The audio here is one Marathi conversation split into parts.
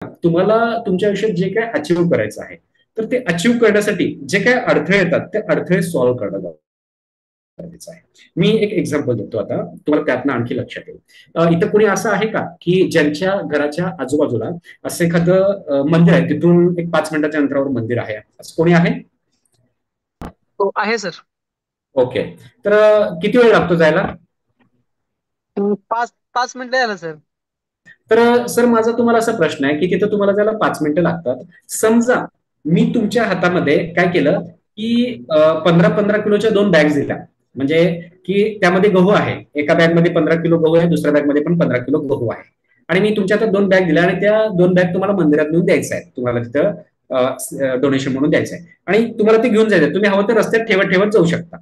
तुम्हाला तुमच्या आयुष्यात जे काय अचीव्ह करायचं आहे, तर ते अचीव्ह करण्यासाठी जे काय अडथळे येतात ते अडथळे सॉल्व्ह करणं गरजेचं आहे. मी एक एक्झाम्पल देतो आता, तुम्हाला त्यातनं आणखी लक्षात येईल. इथं कोणी असं आहे का की ज्यांच्या घराच्या आजूबाजूला असं एखादं मंदिर आहे, तिथून एक 5 मिनिटाच्या अंतरावर मंदिर आहे, असं कोणी आहे? हो आहे सर. ओके. तर किती वेळ लागतो जायला? 5 5 मिनिटं झालं सर. तर सर, माझा तुम्हाला असा प्रश्न आहे की तिथं तुम्हाला जायला 5 मिनिटं लागतात. समजा मी तुमच्या हातामध्ये काय केलं की 15-15 किलोच्या 2 बॅग्स दिल्या, म्हणजे की त्यामध्ये गहू आहे, एका बॅग मध्ये 15 किलो गहू आहे, दुसऱ्या बॅग मध्ये पण 15 किलो गहू आहे. आणि मी तुमच्या हातात 2 बॅग दिल्या आणि त्या 2 बॅग तुम्हाला मंदिरात नेऊन द्यायचं आहे, तुम्हाला तिथं डोनेशन म्हणून द्यायचं आहे आणि तुम्हाला ते घेऊन जायचं. तुम्ही हवं तर रस्त्यात ठेवत ठेवत जाऊ शकता.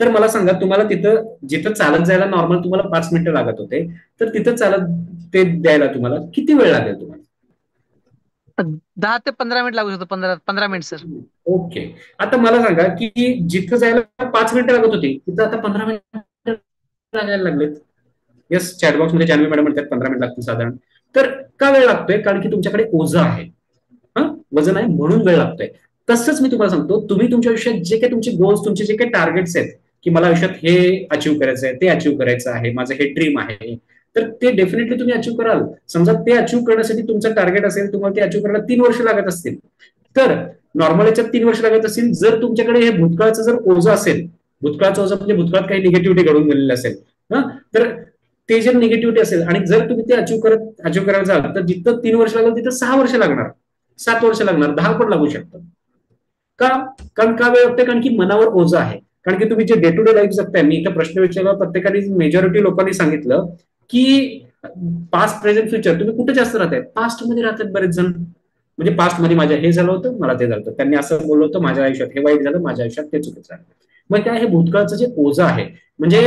तर मला सांगा, तुम्हाला तिथं जिथं चालत जायला नॉर्मल तुम्हाला 5 मिनिटं लागत होते, तर तिथं चालत ते द्यायला तुम्हाला किती वेळ लागेल तुम्हाला? 10 ते 15 मिनिट लागू शकतो. 15 15 मिनिट सर. ओके. आता मला सांगा की जिथं जायला 5 मिनिटं लागत होती, तिथं आता 15 मिनिटं लागायला लागलेत. येस, चॅटबॉक्स मध्ये जान्हवी मॅडम म्हणतात 15 मिनिट लागतील साधारण. तर का वेळ लागतोय? कारण की तुमच्याकडे ओझं आहे. हा, वजन आहे म्हणून वेळ लागतोय. तसंच मी तुम्हाला सांगतो, तुम्ही तुमच्या आयुष्यात जे काही तुमचे गोल्स, तुमचे जे काही टार्गेट्स आहेत, की मला आयुष्यात हे अचीव्ह करायचं आहे, ते अचीव्ह करायचं आहे, माझं हे ड्रीम आहे, तर ते डेफिनेटली तुम्ही अचीव्ह कराल. समजा ते अचीव्ह करण्यासाठी तुमचं टार्गेट असेल, तुम्हाला ते अचीव्ह करायला 3 वर्ष लागत असतील, तर नॉर्मल याच्यात 3 वर्ष लागत असतील. जर तुमच्याकडे हे भूतकाळाचं जर ओझं असेल, भूतकाळाचं ओझं म्हणजे भूतकाळात काही निगेटिव्हिटी घडून गेलेली असेल, हा, तर ते जर निगेटिव्हिटी असेल आणि जर तुम्ही ते अचीव्ह करायला जाल, तर जिथं 3 वर्ष लागलं तिथं 6 वर्ष लागणार, 7 वर्ष लागणार, 10 पण लागू शकतं. का? कारण का वेळ लागते? कारण की मनावर ओझं आहे. कारण की तुम्ही जे डे टू डे लाईफ जगताय, मी इथं प्रश्न विचारला, प्रत्येकाने मेजॉरिटी लोकांनी सांगितलं की पास्ट प्रेझेंट फ्युचर, तुम्ही कुठे जास्त राहताय? पास्ट मध्ये राहतात बरेच जण. म्हणजे पास्ट मध्ये माझ्या हे झालं होतं, मला ते झालं होतं, त्यांनी असं बोललं होतं, माझ्या आयुष्यात हे वाईट झालं, माझ्या आयुष्यात ते चुकीचं झालं. मग काय, हे भूतकाळचं जे ओझं आहे, म्हणजे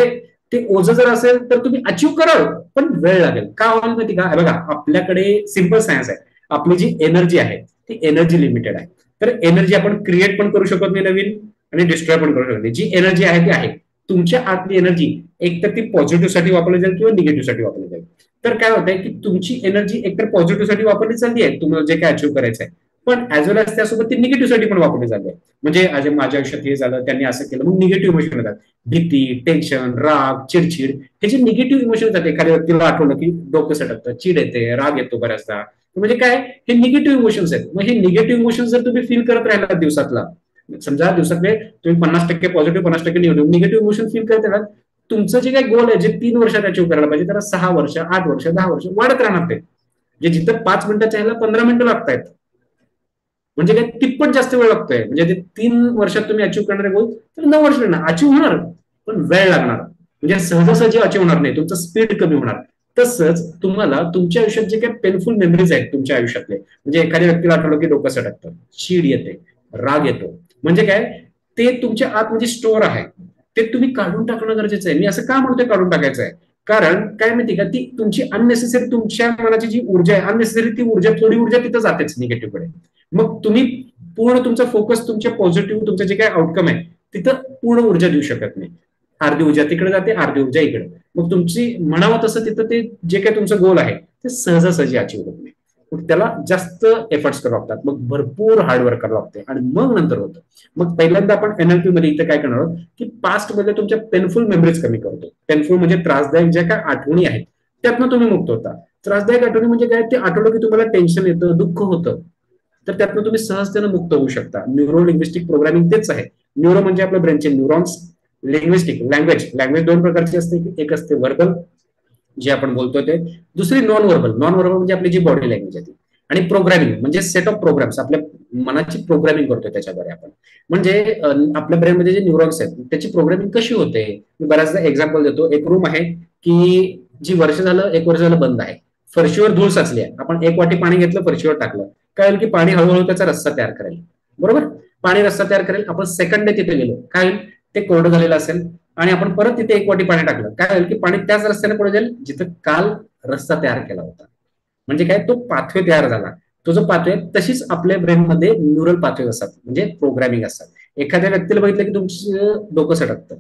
ते ओझं जर असेल तर तुम्ही अचीव्ह कराल, पण वेळ लागेल. का होईल माहिती का? बघा, आपल्याकडे सिम्पल सायन्स आहे. आपली जी एनर्जी आहे ती एनर्जी लिमिटेड आहे. तर एनर्जी आपण क्रिएट पण करू शकत नाही नवीन, आणि डिस्ट्रॉय पण करू शकत नाही. जी एनर्जी आहे ती आहे. तुमच्या आतली एनर्जी एक तर ती पॉझिटिव्ह साठी वापरली जाईल किंवा निगेटिव्ह साठी वापरली जाईल. तर काय होतंय की तुमची एनर्जी एकतर पॉझिटिव्ह साठी वापरली चालली आहे, तुम्हाला जे काय अचीव्ह करायचं आहे, पण ऍज वेल एज त्यासोबत ती निगेटिव्ह साठी पण वापरली जाते. म्हणजे आज माझ्या आयुष्यात हे झालं, त्यांनी असं केलं, मग निगेटिव्ह इमोशन येतात. भीती, टेन्शन, राग, चिडचिड, हे जे निगेटिव्ह इमोशन येतात, एखाद्या व्यक्तीला आठवलं की डोकं सटकतं, चिड येते, राग येतो बऱ्याचदा, म्हणजे काय, हे निगेटिव्ह इमोशन्स आहेत. मग हे निगेटिव्ह इमोशन्स जर तुम्ही फील करत राहिला दिवसातला, समजा दिवसातले तुम्ही 50% पॉझिटिव्ह, 50% निगेटिव्ह इमोशन फील करत राहिला, तुमचं जे काही गोल आहे, जे 3 वर्षात अचीव्ह करायला पाहिजे, त्याला 6 वर्ष, 8 वर्ष, 10 वर्ष वाढत राहणार ते. जे जिथं 5 मिनिटाच्या ह्याला 15 मिनिटं लागतायत, म्हणजे काय तिप्पट जास्त वेळ लागतोय. म्हणजे ते 3 वर्षात तुम्ही अचीव्ह करणारे गोल, तर 9 वर्ष लागणार, अचीव्ह होणार, पण वेळ लागणार. म्हणजे सहजासहजी अचीव्ह होणार नाही, तुमचं स्पीड कमी होणार. तसंच तुम्हाला तुमच्या आयुष्यात जे काही पेनफुल मेमरीज आहेत तुमच्या आयुष्यातले, म्हणजे एखाद्या व्यक्तीला आठवलं की डोकं सटकतं, चीड येते, राग येतो, म्हणजे काय, ते तुमच्या आत म्हणजे स्टोअर आहे, ते तुम्ही काढून टाकणं गरजेचं आहे. मी असं का म्हणतोय काढून टाकायचं आहे? कारण काय माहिती का, ती तुमची अननेसेसरी, तुमच्या मनाची जी ऊर्जा आहे अननेसेसरी, ती ऊर्जा, थोडी ऊर्जा तिथं जातेच निगेटिव्ह कडे. मग तुम्ही पूर्ण तुमचा फोकस तुमच्या पॉझिटिव्ह, तुमचं जे काय आउटकम आहे तिथं पूर्ण ऊर्जा देऊ शकत नाही. अर्धी ऊर्जा तिकडे जाते, अर्धी ऊर्जा इकडे. मग तुमची म्हणावं तसं तिथं ते जे काही तुमचं गोल आहे ते सहजासहजी अचीव्ह होत नाही. मग त्याला जास्त एफर्ट्स करावे लागतात, मग भरपूर हार्डवर्क करावं लागते आणि मग नंतर होतं. मग पहिल्यांदा आपण एनएलपी मध्ये इथं काय करणार आहोत की पास्ट मध्ये तुमच्या पेनफुल मेमरीज कमी करतो. पेनफुल म्हणजे त्रासदायक ज्या काय आठवणी आहेत त्यातनं तुम्ही मुक्त होता. त्रासदायक आठवणी म्हणजे काय, ते आठवलं की तुम्हाला टेन्शन येतं, दुःख होतं, तर त्यातनं तुम्ही सहजतेनं मुक्त होऊ शकता. न्यूरो लिंग्विस्टिक प्रोग्रामिंग तेच आहे. न्यूरो म्हणजे आपल्या ब्रेनचे न्यूरॉन्स, लिंग्विस्टिक लँग्वेज, लँग्वेज दोन प्रकारची असते, एक असते व्हर्बल, जे आपण बोलतो ते, दुसरी नॉन व्हर्बल. नॉन व्हर्बल म्हणजे आपली जी बॉडी लँग्वेज आहे ती. आणि प्रोग्रामिंग म्हणजे सेट ऑफ प्रोग्राम्स, आपल्या मनाची प्रोग्रामिंग करतोय त्याच्याद्वारे आपण. म्हणजे आपल्या ब्रेनमध्ये जे न्यूरॉन्स आहेत त्याची प्रोग्रामिंग कशी होते, मी बऱ्याचदा एक्झाम्पल देतो. एक रूम आहे की जी वर्ष झालं, 1 वर्ष झालं बंद आहे, फरशीवर धूळ साचली आहे, आपण एक वाटी पाणी घेतलं, फरशीवर टाकलं, काय होईल की पाणी हळूहळू त्याचा रस्सा तयार करेल, बरोबर. पाणी रस्सा तयार करेल, आपण सेकंड तिथे गेलो, काय होईल, ते कोरडं झालेलं असेल, आणि आपण परत तिथे एक वाटी पाणी टाकलं, काय होईल की पाणी त्याच रस्त्याने पुढे जाईल जिथं काल रस्ता तयार केला होता. म्हणजे काय, तो पाथवे तयार झाला. तो जो पाथवे, तशीच आपल्या ब्रेनमध्ये न्यूरल पाथवे असतात, म्हणजे प्रोग्रामिंग असतात. एखाद्या व्यक्तीला बघितलं की तुमचं डोकं सटकतं,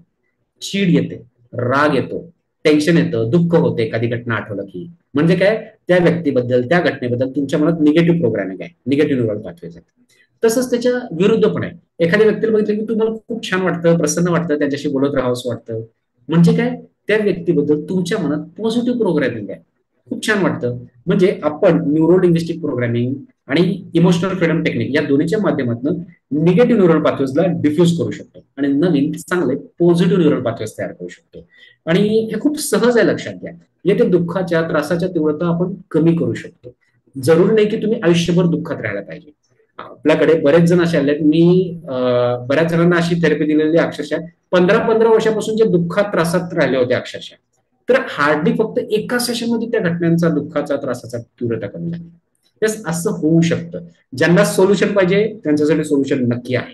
चीड येते, राग येतो, टेन्शन येतं, दुःख होतं एखादी घटना आठवलं की. म्हणजे काय, त्या व्यक्तीबद्दल, त्या घटनेबद्दल तुमच्या मनात निगेटिव्ह प्रोग्रामिंग आहे, निगेटिव्ह न्यूरल पाथवेज आहेत. तसंच त्याच्या विरुद्ध पण आहे. एखाद्या व्यक्तीला बघितलं की तुम्हाला खूप छान वाटतं, प्रसन्न वाटतं, त्यांच्याशी बोलत राहावंसं वाटतं. म्हणजे काय, त्या व्यक्तीबद्दल तुमच्या मनात पॉझिटिव्ह प्रोग्रामिंग आहे, खूप छान वाटतं. म्हणजे आपण न्यूरो लिंग्विस्टिक प्रोग्रामिंग आणि इमोशनल फ्रीडम टेक्निक या दोन्हीच्या माध्यमातून निगेटिव्ह न्यूरल पाथवेजला डिफ्यूज करू शकतो आणि नवीन चांगले पॉझिटिव्ह न्यूरल पाथवेज तयार करू शकतो. आणि हे खूप सहज आहे, लक्षात घ्या. येथे दुःखाच्या त्रासाच्या तीव्रता आपण कमी करू शकतो. जरूर नाही की तुम्ही आयुष्यभर दुःखात राहायला पाहिजे. आपल्याकडे बरेच जण असे आलेत, मी बऱ्याच जणांना अशी थेरपी दिलेली अक्षरशः 15-15 वर्षापासून जे दुःखात त्रासात राहिले होते अक्षरशः, तर हार्डली फक्त एका सेशन मध्ये त्या घटनांचा, दुःखाचा, त्रासाचा तीव्रता कमी झाली. येस, असं होऊ शकतं. ज्यांना सोल्युशन पाहिजे त्यांच्यासाठी सोल्युशन नक्की आहे.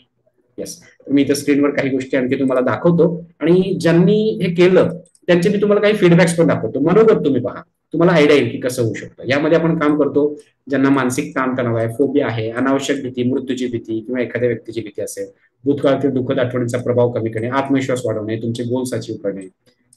येस, मी इथं स्क्रीनवर काही गोष्टी आणखी तुम्हाला दाखवतो आणि ज्यांनी हे केलं त्यांचे मी तुम्हाला काही फीडबॅक्स पण दाखवतो. मनोगत तुम्ही पहा, तुम्हाला आयडिया येईल की कसं होऊ शकतं. यामध्ये आपण काम करतो ज्यांना मानसिक ताणतणाव आहे, फोबिया आहे, अनावश्यक भीती, मृत्यूची भीती किंवा एखाद्या व्यक्तीची भीती असेल, भूतकाळातील दुःखद आठवणींचा प्रभाव कमी करणे, आत्मविश्वास वाढवणे, तुमचे गोल्स अचीव करणे,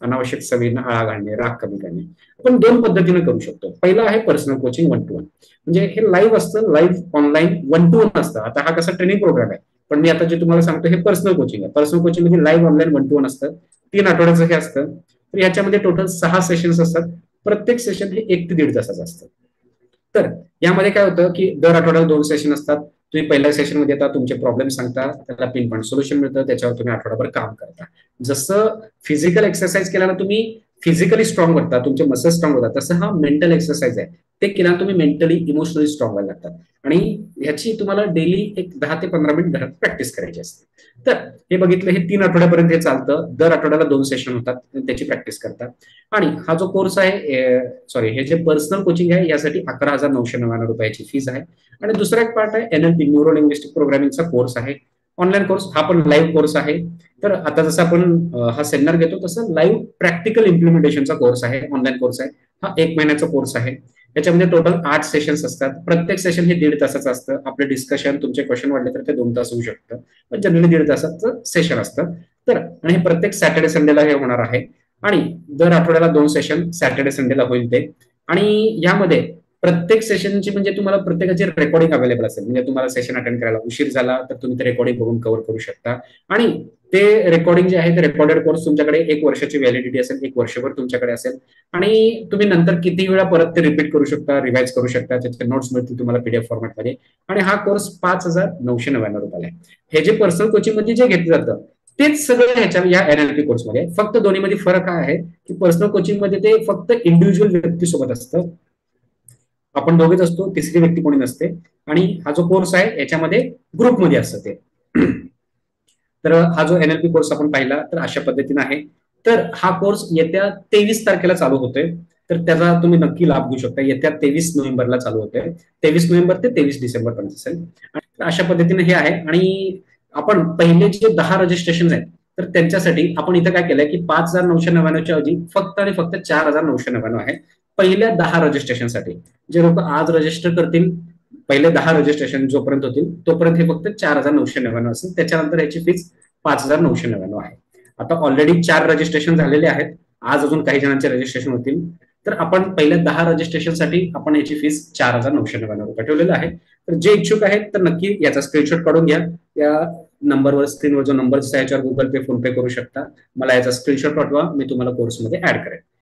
अनावश्यक सवयींना आळा घालणे, राग कमी करणे. आपण 2 पद्धतीने करू शकतो. पहिलं आहे पर्सनल कोचिंग 1 to 1. म्हणजे हे लाईव्ह असतं, लाईव्ह ऑनलाईन 1 to 1 असतं. आता हा कसा ट्रेनिंग प्रोग्राम आहे, पण मी आता जे तुम्हाला सांगतो हे पर्सनल कोचिंग आहे. पर्सनल कोचिंग म्हणजे लाईव्ह ऑनलाईन 1 to 1 असतं. 3 आठवड्याचं हे असतं. तर याच्यामध्ये टोटल 6 सेशन्स असतात. प्रत्येक सेशन हे 1 ते 1.5 तासाचं असतं. तर यामध्ये काय होतं की दर आठवड्याला 2 सेशन असतात. तुम्ही पहिल्या सेशन मध्ये येता, तुमचे प्रॉब्लेम सांगता, त्याला पिन पॉईंट सोल्युशन मिळतं, त्याच्यावर तुम्ही आठवडाभर काम करता. जसं फिजिकल एक्सरसाइज केल्यानं तुम्ही फिजिकली स्ट्रॉंग होता, तुमचे मसल स्ट्रॉंग होतात, तसं हा मेंटल एक्सरसाइज आहे. ते केल्यानं तुम्ही मेंटली, इमोशनली स्ट्रॉंग व्हायला लागतात. आणि ह्याची तुम्हाला डेली एक 10 ते 15 मिनिट घरात प्रॅक्टिस करायची असते. तर हे बघितलं, हे 3 आठवड्यापर्यंत हे चालतं. दर आठवड्याला 2 सेशन होतात, त्याची प्रॅक्टिस करतात. आणि हा जो कोर्स आहे, सॉरी, हे जे पर्सनल कोचिंग आहे यासाठी 11,999 रुपयाची फीस आहे. आणि दुसरा एक पार्ट आहे एनएलपी, न्यूरो लिंग्विस्टिक प्रोग्रामिंगचा कोर्स आहे, ऑनलाईन कोर्स. हा पण लाईव्ह कोर्स आहे. तर आता जसं आपण हा सेमिनार घेतो तसं लाईव्ह प्रॅक्टिकल इम्प्लिमेंटेशनचा कोर्स आहे, ऑनलाईन कोर्स आहे. हा 1 महिन्याचा कोर्स आहे. त्याच्यामध्ये टोटल 8 सेशन्स असतात. प्रत्येक सेशन हे 1.5 तासाचं असतं. आपले डिस्कशन, तुमचे क्वेश्चन वाढले तर ते 2 तास होऊ शकतं, पण जनरली 1.5 तासाचं सेशन असतं. तर आणि हे प्रत्येक सॅटर्डे संडेला हे होणार आहे. आणि दर आठवड्याला 2 सेशन सॅटर्डे संडेला होईल ते. आणि यामध्ये प्रत्येक सेशनची म्हणजे तुम्हाला प्रत्येकाची रेकॉर्डिंग अवेलेबल असेल. म्हणजे तुम्हाला सेशन अटेंड करायला उशीर झाला तर तुम्ही ते रेकॉर्डिंग बघून कव्हर करू शकता. आणि ते रेकॉर्डिंग जे आहे ते रेकॉर्डेड कोर्स तुमच्याकडे 1 वर्षाची व्हॅलिडिटी असेल, 1 वर्षभर तुमच्याकडे असेल. आणि तुम्ही नंतर किती वेळा परत ते रिपीट करू शकता, रिवाइज करू शकता. त्याचे नोट्स मिळतील तुम्हाला पीडीएफ फॉर्मॅटमध्ये. आणि हा कोर्स 5,999 रुपयाला आहे. हे जे पर्सनल कोचिंग मध्ये जे घेतलं जातं तेच सगळं ह्याच्या या एनएलपी कोर्समध्ये. फक्त दोन्हीमध्ये फरक हा आहे की पर्सनल कोचिंग मध्ये ते फक्त इंडिव्हिज्युअल व्यक्तीसोबत असतं, आपण दोघेच असतो, तिसरी व्यक्ती कोणी नसते. आणि हा जो कोर्स आहे याच्यामध्ये ग्रुपमध्ये असतं ते. तर हा जो एनएलपी कोर्स आपण पाहिला तर अशा पद्धतीने आहे. तर हा कोर्स येत्या 23 तारखेला चालू होतोय. तर त्याचा तुम्ही नक्की लाभ घेऊ शकता. येत्या 23 नोव्हेंबरला चालू होतोय. 23 नोव्हेंबर ते 23 डिसेंबर पर्यंत असेल. अशा पद्धतीने हे आहे. आणि आपण पहिले जे 10 रजिस्ट्रेशन आहेत तर त्यांच्यासाठी आपण इथं काय केलंय की 5,999च्या ऐवजी फक्त आणि फक्त 4,999 आहे पहिल्या 10 रजिस्ट्रेशनसाठी. जे लोक आज रजिस्टर करतील, पहिले 10 रजिस्ट्रेशन जोपर्यंत होतील तोपर्यंत हे फक्त 4,999 असेल. त्याच्यानंतर याची फीस 5,999 आहे. आता ऑलरेडी 4 रजिस्ट्रेशन झालेले आहेत, आज अजून काही जणांचे रजिस्ट्रेशन होतील. तर आपण पहिल्या 10 रजिस्ट्रेशनसाठी आपण याची फीस 4,999 रुपये ठेवलेलं आहे. तर जे इच्छुक आहेत तर नक्की याचा स्क्रीनशॉट काढून घ्या. या नंबरवर, स्क्रीनवर जो नंबर दिसतो याच्यावर गुगल पे, फोन पे करू शकता. मला याचा स्क्रीनशॉट पाठवा, मी तुम्हाला कोर्समध्ये ऍड करेन.